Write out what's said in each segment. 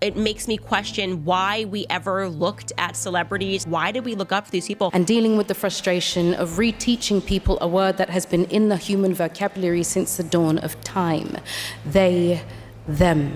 It makes me question why we ever looked at celebrities. Why did we look up to these people? And dealing with the frustration of reteaching people a word that has been in the human vocabulary since the dawn of time. They, them.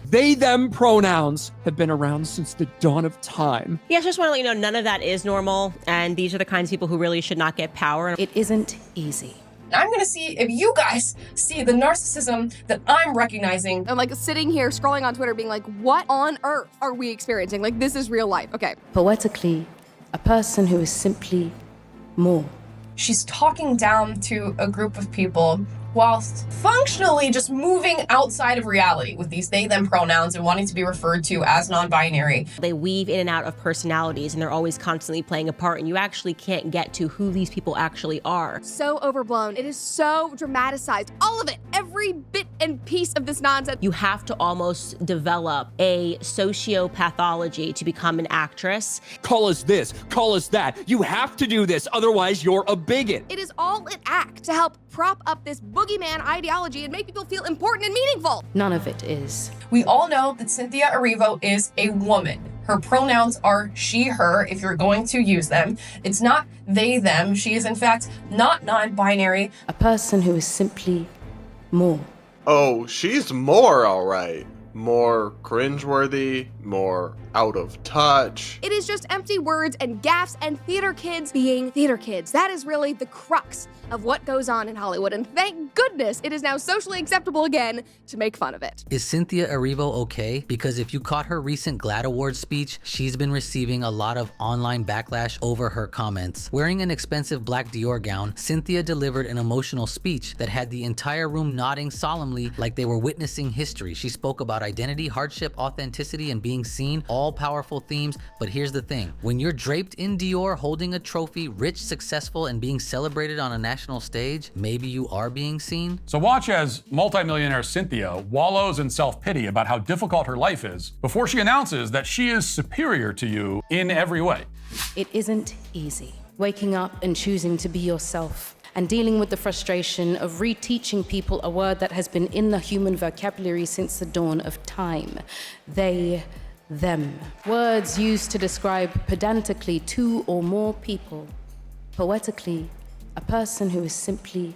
They, them pronouns have been around since the dawn of time. Yes, I just want to let you know, none of that is normal, and these are the kinds of people who really should not get power. It isn't easy. I'm gonna see if you guys see the narcissism that I'm recognizing. I'm like sitting here scrolling on Twitter being like, what on earth are we experiencing? Like, this is real life. Okay. Poetically, a person who is simply more. She's talking down to a group of people whilst functionally just moving outside of reality with these they, them pronouns and wanting to be referred to as non-binary. They weave in and out of personalities, and they're always constantly playing a part, and you actually can't get to who these people actually are. So overblown. It is so dramatized. All of it. Every bit and piece of this nonsense. You have to almost develop a sociopathology to become an actress. Call us this, call us that. You have to do this, otherwise you're a bigot. It is all an act to help prop up this boogeyman ideology and make people feel important and meaningful. None of it is. We all know that Cynthia Erivo is a woman. Her pronouns are she, her, if you're going to use them. It's not they, them. She is, in fact, not non-binary. A person who is simply more. Oh, she's more, all right. More cringeworthy, more out of touch. It is just empty words and gaffes and theater kids being theater kids. That is really the crux of what goes on in Hollywood, and thank goodness it is now socially acceptable again to make fun of it. Is Cynthia Erivo okay? Because if you caught her recent GLAAD Awards speech, she's been receiving a lot of online backlash over her comments. Wearing an expensive black Dior gown, Cynthia delivered an emotional speech that had the entire room nodding solemnly like they were witnessing history. She spoke about identity, hardship, authenticity, and being seen, all powerful themes. But here's the thing, when you're draped in Dior, holding a trophy, rich, successful, and being celebrated on a national stage, maybe you are being seen. So watch as multimillionaire Cynthia wallows in self-pity about how difficult her life is before she announces that she is superior to you in every way. It isn't easy. Waking up and choosing to be yourself, and dealing with the frustration of reteaching people a word that has been in the human vocabulary since the dawn of time. They, them. Words used to describe pedantically two or more people. Poetically, a person who is simply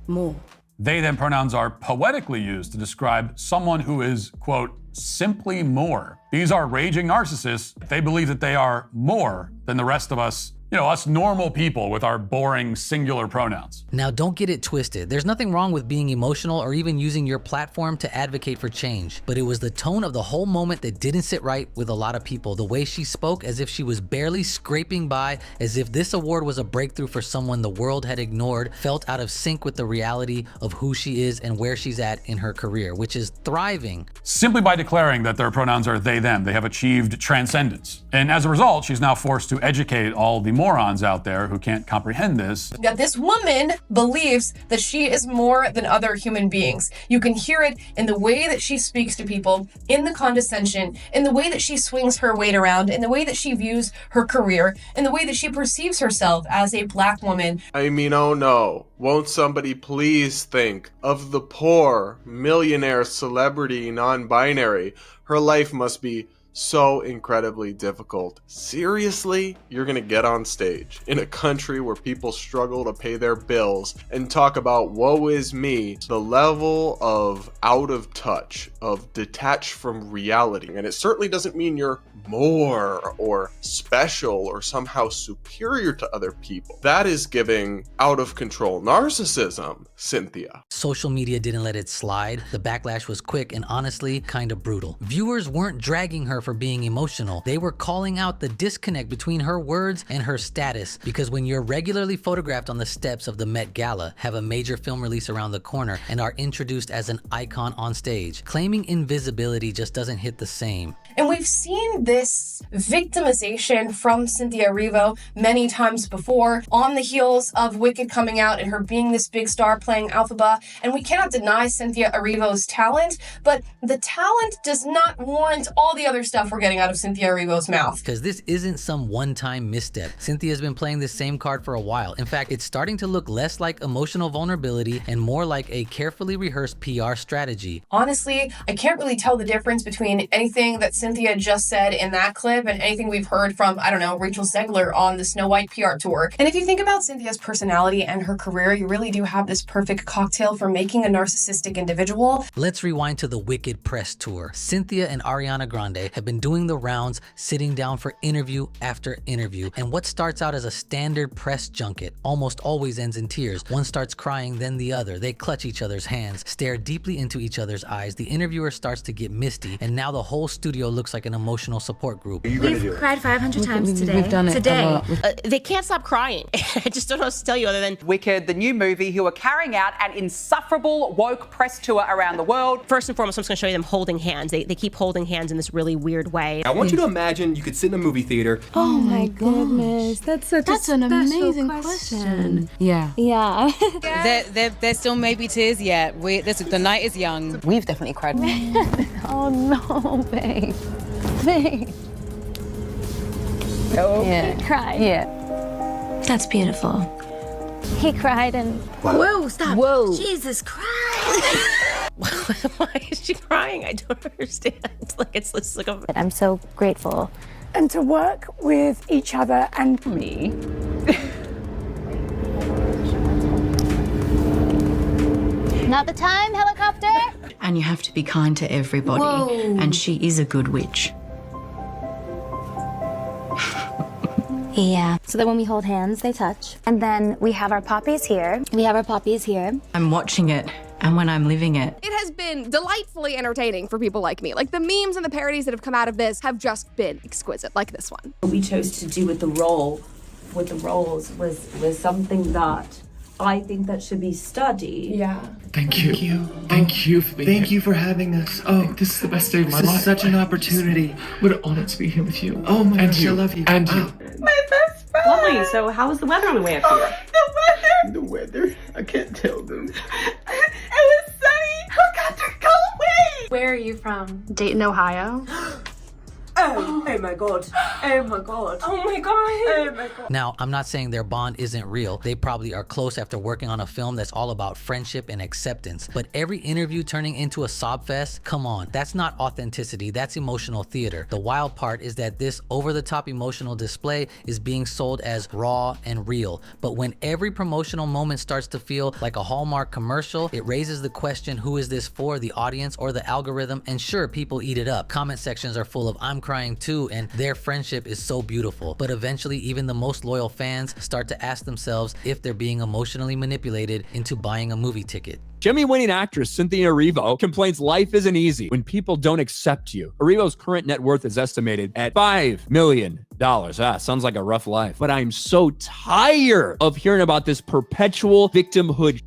more. They, them pronouns are poetically used to describe someone who is, quote, simply more. These are raging narcissists. They believe that they are more than the rest of us, us normal people with our boring singular pronouns. Now, don't get it twisted. There's nothing wrong with being emotional or even using your platform to advocate for change. But it was the tone of the whole moment that didn't sit right with a lot of people. The way she spoke, as if she was barely scraping by, as if this award was a breakthrough for someone the world had ignored, felt out of sync with the reality of who she is and where she's at in her career, which is thriving. Simply by declaring that their pronouns are they, them, they have achieved transcendence. And as a result, she's now forced to educate all the morons out there who can't comprehend this. That this woman believes that she is more than other human beings. You can hear it in the way that she speaks to people, in the condescension, in the way that she swings her weight around, in the way that she views her career, in the way that she perceives herself as a black woman. I mean, oh no. Won't somebody please think of the poor, millionaire, celebrity, non-binary? Her life must be so incredibly difficult. Seriously? You're gonna get on stage in a country where people struggle to pay their bills and talk about woe is me, the level of out of touch, of detached from reality. And it certainly doesn't mean you're more or special or somehow superior to other people. That is giving out of control narcissism, Cynthia. Social media didn't let it slide. The backlash was quick and honestly kind of brutal. Viewers weren't dragging her for being emotional. They were calling out the disconnect between her words and her status, because when you're regularly photographed on the steps of the Met Gala, have a major film release around the corner, and are introduced as an icon on stage, claiming invisibility just doesn't hit the same. And we've seen this victimization from Cynthia Erivo many times before, on the heels of Wicked coming out and her being this big star playing Alphaba. And we cannot deny Cynthia Erivo's talent, but the talent does not warrant all the other stuff we're getting out of Cynthia Erivo's mouth. Because this isn't some one-time misstep. Cynthia's been playing this same card for a while. In fact, it's starting to look less like emotional vulnerability and more like a carefully rehearsed PR strategy. Honestly, I can't really tell the difference between anything that Cynthia just said in that clip and anything we've heard from, I don't know, Rachel Zegler on the Snow White PR tour. And if you think about Cynthia's personality and her career, you really do have this perfect cocktail for making a narcissistic individual. Let's rewind to the Wicked press tour. Cynthia and Ariana Grande have been doing the rounds, sitting down for interview after interview. And what starts out as a standard press junket almost always ends in tears. One starts crying, then the other. They clutch each other's hands, stare deeply into each other's eyes. The interviewer starts to get misty, and now the whole studio looks like an emotional support group. We've cried 500 times today. We've done it today. They can't stop crying. I just don't know what to tell you other than Wicked, the new movie, who are carrying out an insufferable woke press tour around the world. first and foremost, I'm just gonna show you them holding hands. They keep holding hands in this really weird way. I want you to imagine you could sit in a movie theater. Oh my goodness, that's an amazing question. Yeah. Yeah. There still may be tears yet. The night is young. We've definitely cried. Oh no, babe. Babe. Oh. Yeah. He cried. Yeah. That's beautiful. He cried and... Whoa, stop. Whoa. Jesus Christ. Why is she crying? I don't understand. It's like a... I'm so grateful. And to work with each other and me. Not the time, helicopter. And you have to be kind to everybody. Whoa. And she is a good witch. Yeah. So that when we hold hands, they touch. And then we have our poppies here. I'm watching it, and when I'm living it. It has been delightfully entertaining for people like me. Like, the memes and the parodies that have come out of this have just been exquisite, like this one. What we chose to do with the roles was something that I think that should be studied. Yeah. Thank you. Thank you for having us. Oh, this is the best day of my life. This is such an opportunity. What an honor to be here with you. Oh my gosh, I love you. And you. My best friend. Lovely. So how was the weather on the way up here? The weather. I can't tell them. It was sunny. Oh God, they're going. Where are you from? Dayton, Ohio. Oh my God. Oh my God. Oh my God. Oh my God. Now, I'm not saying their bond isn't real. They probably are close after working on a film that's all about friendship and acceptance. But every interview turning into a sob fest, come on, that's not authenticity, that's emotional theater. The wild part is that this over-the-top emotional display is being sold as raw and real. But when every promotional moment starts to feel like a Hallmark commercial, it raises the question, who is this for, the audience or the algorithm? And sure, people eat it up. Comment sections are full of I'm crying too, and their friendship is so beautiful. But eventually, even the most loyal fans start to ask themselves if they're being emotionally manipulated into buying a movie ticket. Emmy-winning actress Cynthia Erivo complains life isn't easy when people don't accept you. Erivo's current net worth is estimated at $5 million. Sounds like a rough life. But I'm so tired of hearing about this perpetual victimhood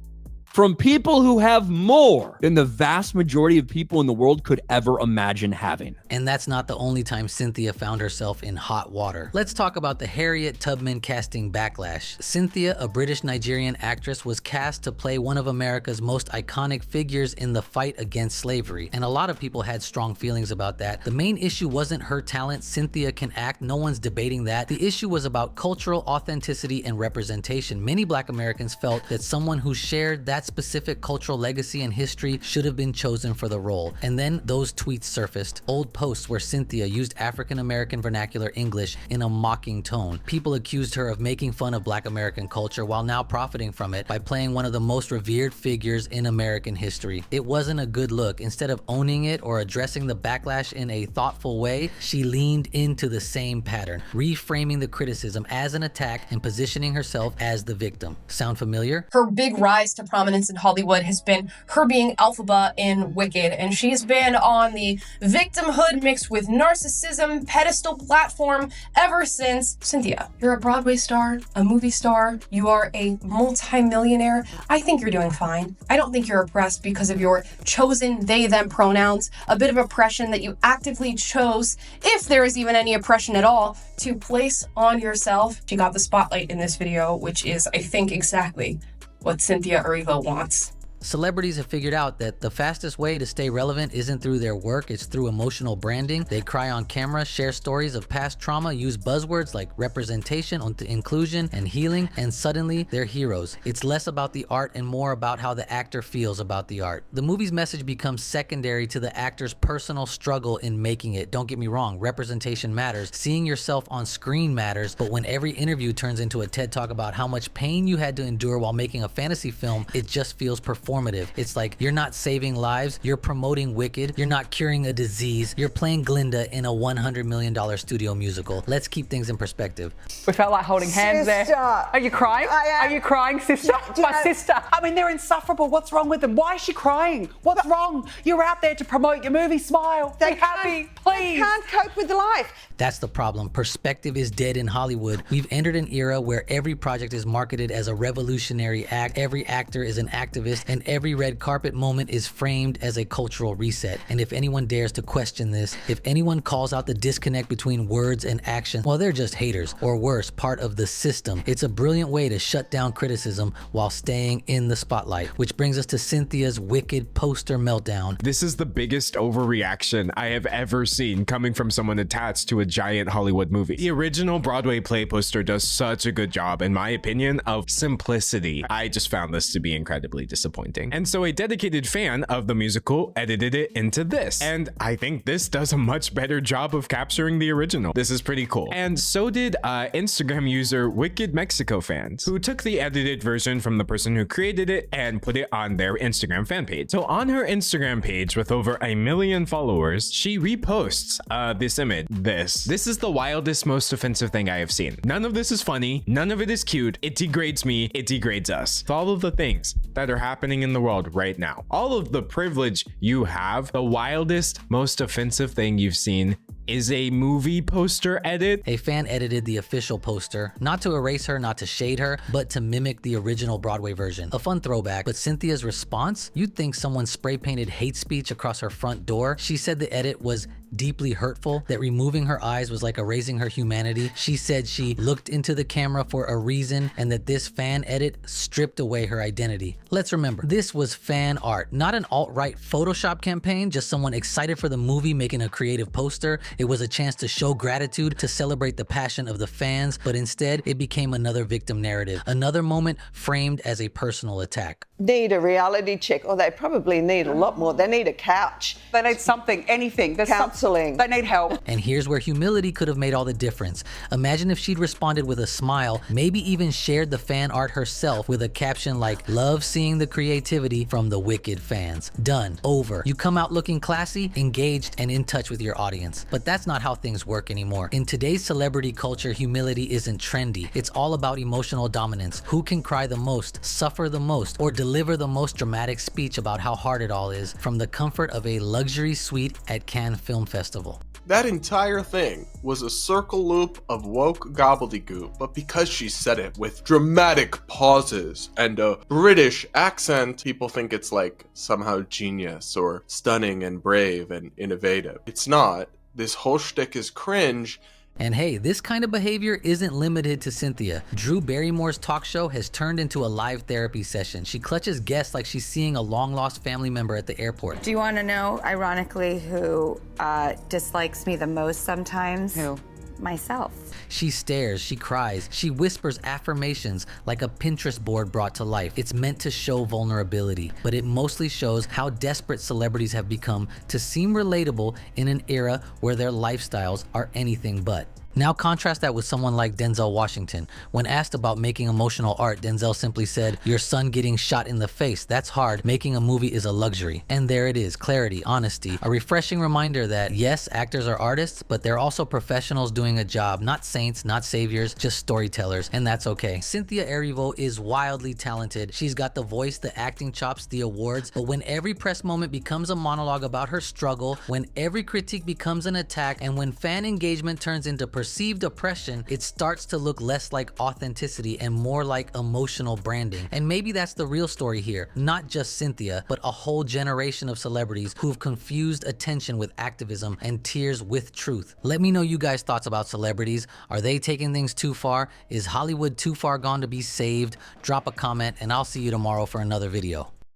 from people who have more than the vast majority of people in the world could ever imagine having. And that's not the only time Cynthia found herself in hot water. Let's talk about the Harriet Tubman casting backlash. Cynthia, a British Nigerian actress, was cast to play one of America's most iconic figures in the fight against slavery. And a lot of people had strong feelings about that. The main issue wasn't her talent. Cynthia can act, no one's debating that. The issue was about cultural authenticity and representation. Many Black Americans felt that someone who shared that specific cultural legacy and history should have been chosen for the role. And then those tweets surfaced, old posts where Cynthia used African American vernacular English in a mocking tone. People accused her of making fun of Black American culture while now profiting from it by playing one of the most revered figures in American history. It wasn't a good look. Instead of owning it or addressing the backlash in a thoughtful way, she leaned into the same pattern, reframing the criticism as an attack and positioning herself as the victim. Sound familiar? Her big rise to prominence in Hollywood has been her being Elphaba in Wicked, and she's been on the victimhood mixed with narcissism pedestal platform ever since. Cynthia, you're a Broadway star, a movie star, you are a multi-millionaire. I think you're doing fine. I don't think you're oppressed because of your chosen they-them pronouns, a bit of oppression that you actively chose, if there is even any oppression at all, to place on yourself. She got the spotlight in this video, which is, I think, exactly what Cynthia Erivo wants. Celebrities have figured out that the fastest way to stay relevant isn't through their work, it's through emotional branding. They cry on camera, share stories of past trauma, use buzzwords like representation, inclusion, and healing, and suddenly they're heroes. It's less about the art and more about how the actor feels about the art. The movie's message becomes secondary to the actor's personal struggle in making it. Don't get me wrong, representation matters. Seeing yourself on screen matters, but when every interview turns into a TED Talk about how much pain you had to endure while making a fantasy film, it just feels performative. It's like you're not saving lives, you're promoting Wicked, you're not curing a disease, you're playing Glinda in a $100 million studio musical. Let's keep things in perspective. We felt like holding hands there. Are you crying? Are you crying, sister? My sister. I mean, they're insufferable. What's wrong with them? Why is she crying? What's wrong? You're out there to promote your movie. Smile. Be happy, please. They can't cope with life. That's the problem. Perspective is dead in Hollywood. We've entered an era where every project is marketed as a revolutionary act, every actor is an activist, and every red carpet moment is framed as a cultural reset. And if anyone dares to question this, if anyone calls out the disconnect between words and action, well, they're just haters, or worse, part of the system. It's a brilliant way to shut down criticism while staying in the spotlight, which brings us to Cynthia's Wicked poster meltdown. This is the biggest overreaction I have ever seen coming from someone attached to a giant Hollywood movie. The original Broadway play poster does such a good job, in my opinion, of simplicity. I just found this to be incredibly disappointing. And so a dedicated fan of the musical edited it into this. And I think this does a much better job of capturing the original. This is pretty cool. And so did Instagram user Wicked Mexico Fans, who took the edited version from the person who created it and put it on their Instagram fan page. So on her Instagram page with over 1 million followers, she reposts this image. This is the wildest, most offensive thing I have seen. None of this is funny. None of it is cute. It degrades me. It degrades us. All of the things that are happening in the world right now, all of the privilege you have, the wildest, most offensive thing you've seen is a movie poster edit. A fan edited the official poster, not to erase her, not to shade her, but to mimic the original Broadway version. A fun throwback, but Cynthia's response? You'd think someone spray painted hate speech across her front door. She said the edit was deeply hurtful, that removing her eyes was like erasing her humanity. She said she looked into the camera for a reason and that this fan edit stripped away her identity. Let's remember, this was fan art, not an alt-right Photoshop campaign, just someone excited for the movie making a creative poster. It was a chance to show gratitude, to celebrate the passion of the fans, but instead it became another victim narrative, another moment framed as a personal attack. Need a reality check, or they probably need a lot more. They need a couch. They need something, anything. There's counseling. They need help. And here's where humility could have made all the difference. Imagine if she'd responded with a smile, maybe even shared the fan art herself with a caption like, "Love seeing the creativity from the Wicked fans." Done. Over. You come out looking classy, engaged, and in touch with your audience. But that's not how things work anymore. In today's celebrity culture, humility isn't trendy. It's all about emotional dominance. Who can cry the most, suffer the most, or deliver the most dramatic speech about how hard it all is from the comfort of a luxury suite at Cannes Film Festival. That entire thing was a circle loop of woke gobbledygook, but because she said it with dramatic pauses and a British accent, people think it's like somehow genius or stunning and brave and innovative. It's not. This whole shtick is cringe. And hey, this kind of behavior isn't limited to Cynthia. Drew Barrymore's talk show has turned into a live therapy session. She clutches guests like she's seeing a long-lost family member at the airport. Do you want to know, ironically, who dislikes me the most sometimes? Who? Myself. She stares, she cries, she whispers affirmations like a Pinterest board brought to life. It's meant to show vulnerability, but it mostly shows how desperate celebrities have become to seem relatable in an era where their lifestyles are anything but. Now contrast that with someone like Denzel Washington. When asked about making emotional art, Denzel simply said, "Your son getting shot in the face, that's hard. Making a movie is a luxury." And there it is, clarity, honesty, a refreshing reminder that yes, actors are artists, but they're also professionals doing a job, not saints, not saviors, just storytellers, and that's okay. Cynthia Erivo is wildly talented. She's got the voice, the acting chops, the awards, but when every press moment becomes a monologue about her struggle, when every critique becomes an attack, and when fan engagement turns into perceived oppression, it starts to look less like authenticity and more like emotional branding. And maybe that's the real story here. Not just Cynthia, but a whole generation of celebrities who've confused attention with activism and tears with truth. Let me know you guys' thoughts about celebrities. Are they taking things too far? Is Hollywood too far gone to be saved? Drop a comment and I'll see you tomorrow for another video.